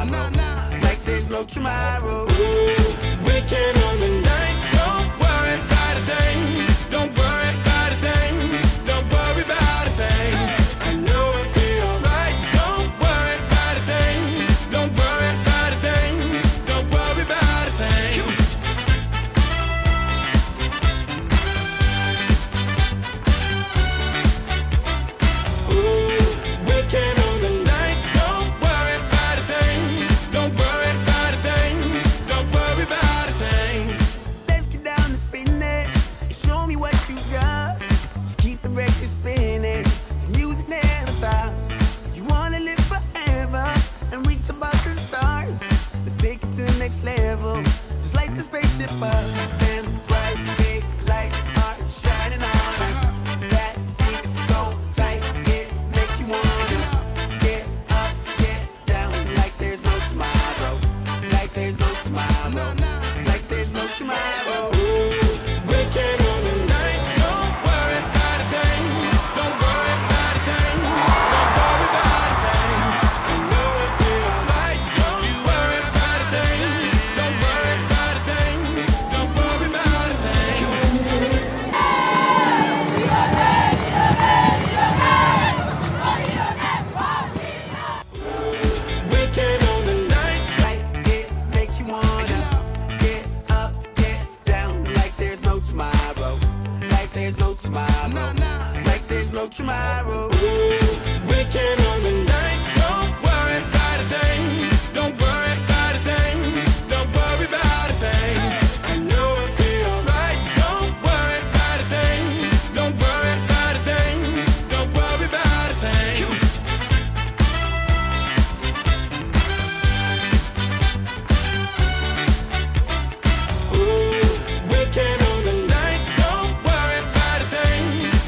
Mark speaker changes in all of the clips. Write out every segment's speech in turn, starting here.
Speaker 1: tomorrow. Like there's no tomorrow. Weekend on the night. Don't worry about a thing. Don't worry about a thing. Don't worry about a thing. I know it'll be alright. Don't worry about a thing. Don't worry about a thing. Don't worry about a thing. Weekend on the night. Don't worry about a thing. Don't worry about a thing. Don't worry about a thing. Let's get down to business and show me what you got. Just keep the record spinning. The music never stops. You wanna live forever and reach above the stars. Let's take it to the next level. Just like the spaceship up. Them bright big lights are shining on us. That beat is so tight, it makes you wanna get up, get down. Like there's no tomorrow. Like there's no tomorrow. Like there's no tomorrow. Weekend on the night. Don't worry about a thing. Don't worry about a thing. Don't worry about a thing. I know it'll be alright. Don't you worry about a thing. Don't worry about a thing. Don't worry about a thing. Weekend on the night. Like it makes you wanna get up, get down. Like there's no tomorrow. Like there's no tomorrow. Like there's no tomorrow. Weekend on the night. Don't worry about a thing. Don't worry about a thing. Don't worry about a thing. I know it'll be alright. Don't worry about a thing. Don't worry about a thing. Don't worry about a thing. Weekend on the night. Don't worry about a thing.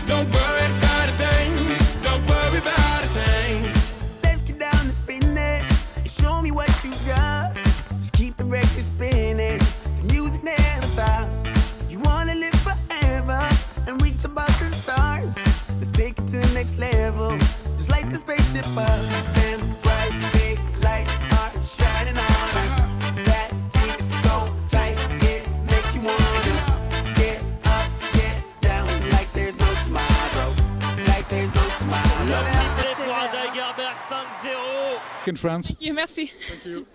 Speaker 1: Don't worry about a thing. Don't worry about a thing. Let's get down to business and show me what you got. Just keep the record spinning. The music never stops. You wanna live forever and reach above the stars. Let's take it to the next level. Just like the spaceship up. Them bright big lights are shining on us. That beat is so tight, it makes you wanna get up, get down. Like there's no tomorrow. Like there's no tomorrow.
Speaker 2: Pour Adalgerberg 5-0.
Speaker 3: In France.
Speaker 4: Merci.
Speaker 3: Thank you.